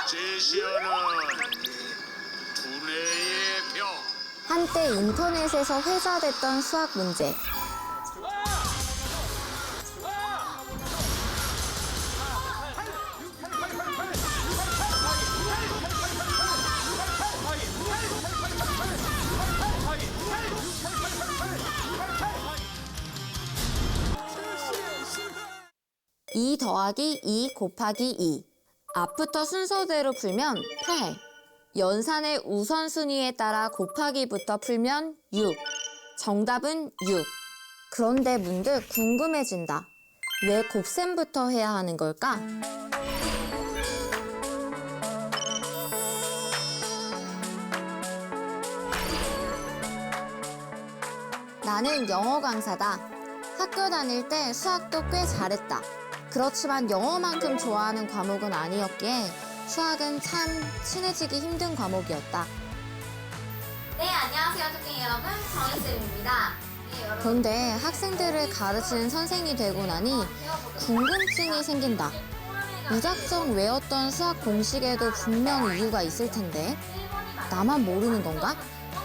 제시하는 두뇌의 벽. 한때 인터넷에서 회자됐던 수학 문제. 이 더하기 2 곱하기 2. 앞부터 순서대로 풀면 8. 연산의 우선순위에 따라 곱하기부터 풀면 6. 정답은 6. 그런데 문득 궁금해진다. 왜 곱셈부터 해야 하는 걸까? 나는 영어 강사다. 학교 다닐 때 수학도 꽤 잘했다. 그렇지만 영어만큼 좋아하는 과목은 아니었기에 수학은 참 친해지기 힘든 과목이었다. 네, 안녕하세요, 토끼 여러분. 정희쌤입니다. 네, 여러분. 그런데 학생들을 가르치는 선생이 되고 나니 궁금증이 생긴다. 무작정 외웠던 수학 공식에도 분명 이유가 있을 텐데 나만 모르는 건가?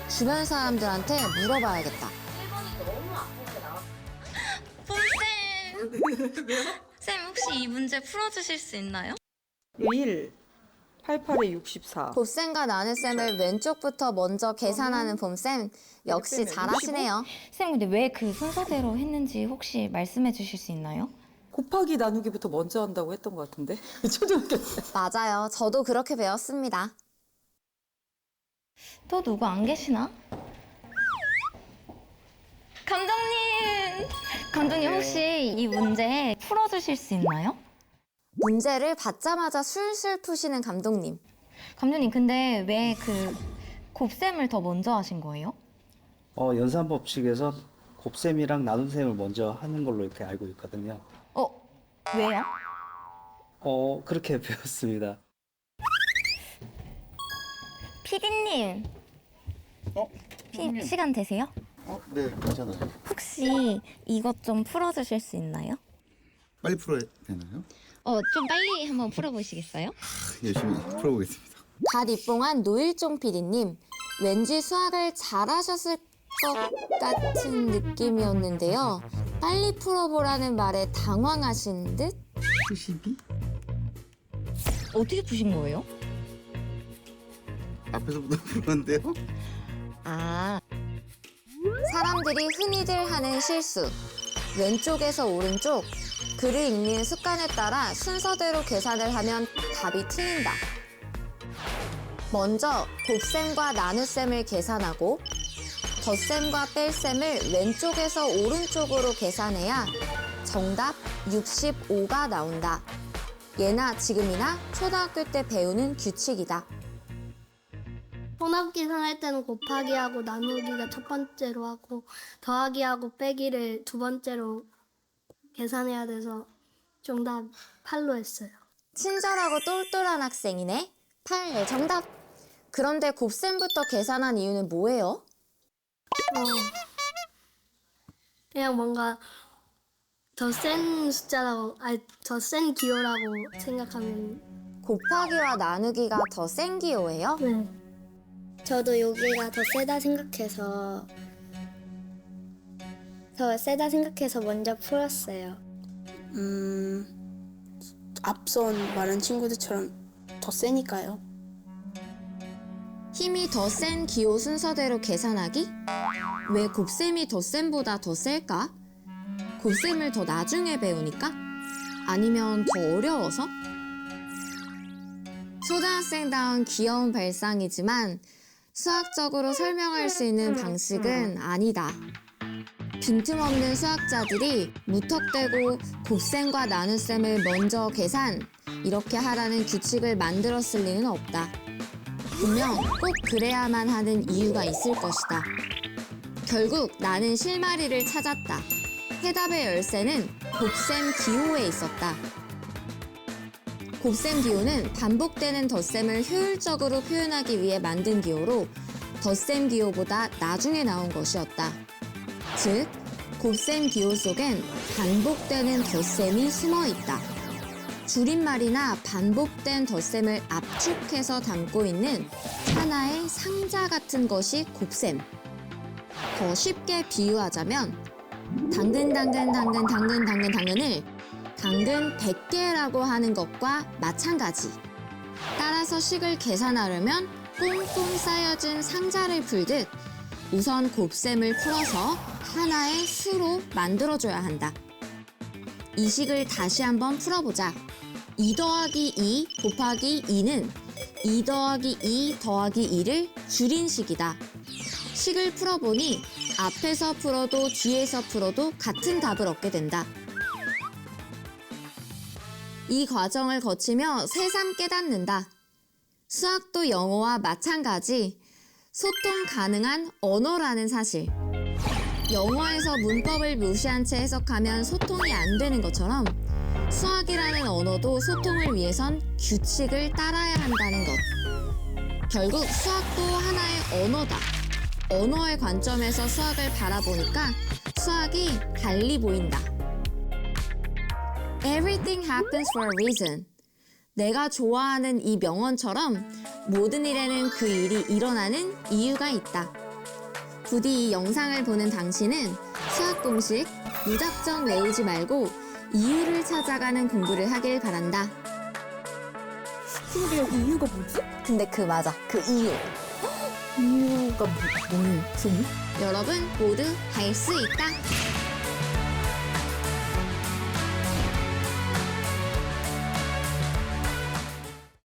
주변 사람들한테 물어봐야겠다. 1번이 너무 아프게 나왔어요. 봄쌤! 쌤 혹시 이 문제 풀어주실 수 있나요? 1, 88에 64. 곱셈과 나눗셈을 왼쪽부터 먼저 계산하는 봄쌤, 역시 잘하시네요. 쌤 근데 왜 그 순서대로 했는지 혹시 말씀해 주실 수 있나요? 곱하기 나누기부터 먼저 한다고 했던 것 같은데? 초등학교 때. 맞아요. 저도 그렇게 배웠습니다. 또 누구 안 계시나? 감독님! 감독님 혹시 이 문제 풀어주실 수 있나요? 문제를 받자마자 술술 푸시는 감독님. 감독님 근데 왜 그 곱셈을 더 먼저 하신 거예요? 연산 법칙에서 곱셈이랑 나눗셈을 먼저 하는 걸로 이렇게 알고 있거든요. 왜요? 그렇게 배웠습니다. 피디님 시간 되세요? 네, 괜찮아요. 혹시 이것 좀 풀어주실 수 있나요? 빨리 풀어야 되나요? 좀 빨리 한번 풀어보시겠어요? 열심히 풀어보겠습니다. 갓 입봉한 노일종 PD님. 왠지 수학을 잘하셨을 것 같은 느낌이었는데요. 빨리 풀어보라는 말에 당황하신 듯? 72? 어떻게 푸신 거예요? 앞에서부터 풀었는데요? 아, 사람들이 흔히들 하는 실수. 왼쪽에서 오른쪽. 글을 읽는 습관에 따라 순서대로 계산을 하면 답이 틀린다. 먼저 곱셈과 나눗셈을 계산하고 덧셈과 뺄셈을 왼쪽에서 오른쪽으로 계산해야 정답 65가 나온다. 예나 지금이나 초등학교 때 배우는 규칙이다. 혼합 계산할 때는 곱하기하고 나누기가 첫 번째로 하고 더하기하고 빼기를 두 번째로 계산해야 돼서 정답 8로 했어요. 친절하고 똘똘한 학생이네. 8 정답. 그런데 곱셈부터 계산한 이유는 뭐예요? 그냥 뭔가 더 센 숫자라고, 더 센 기호라고 생각하면. 곱하기와 나누기가 더 센 기호예요? 네. 저도 여기가 더 세다 생각해서 먼저 풀었어요. 앞선 말한 친구들처럼 더 세니까요. 힘이 더 센 기호 순서대로 계산하기? 왜 곱셈이 덧셈보다 더 셀까? 곱셈을 더 나중에 배우니까? 아니면 더 어려워서? 초등학생다운 귀여운 발상이지만 수학적으로 설명할 수 있는 방식은 아니다. 빈틈없는 수학자들이 무턱대고 곱셈과 나눗셈을 먼저 계산, 이렇게 하라는 규칙을 만들었을 리는 없다. 분명 꼭 그래야만 하는 이유가 있을 것이다. 결국 나는 실마리를 찾았다. 해답의 열쇠는 곱셈 기호에 있었다. 곱셈 기호는 반복되는 덧셈을 효율적으로 표현하기 위해 만든 기호로 덧셈 기호보다 나중에 나온 것이었다. 즉, 곱셈 기호 속엔 반복되는 덧셈이 숨어 있다. 줄임말이나 반복된 덧셈을 압축해서 담고 있는 하나의 상자 같은 것이 곱셈. 더 쉽게 비유하자면 당근을 당근 100개라고 하는 것과 마찬가지. 따라서 식을 계산하려면 꽁꽁 쌓여진 상자를 풀듯 우선 곱셈을 풀어서 하나의 수로 만들어줘야 한다. 이 식을 다시 한번 풀어보자. 2 더하기 2 곱하기 2는 2 더하기 2 더하기 2를 줄인 식이다. 식을 풀어보니 앞에서 풀어도 뒤에서 풀어도 같은 답을 얻게 된다. 이 과정을 거치며 새삼 깨닫는다. 수학도 영어와 마찬가지 소통 가능한 언어라는 사실. 영어에서 문법을 무시한 채 해석하면 소통이 안 되는 것처럼 수학이라는 언어도 소통을 위해선 규칙을 따라야 한다는 것. 결국 수학도 하나의 언어다. 언어의 관점에서 수학을 바라보니까 수학이 달리 보인다. Everything happens for a reason. 내가 좋아하는 이 명언처럼 모든 일에는 그 일이 일어나는 이유가 있다. 부디 이 영상을 보는 당신은 수학 공식 무작정 외우지 말고 이유를 찾아가는 공부를 하길 바란다. 근데 이유가 뭐지? 근데 그 맞아. 그 이유. 이유가 뭐지? 여러분 모두 할 수 있다.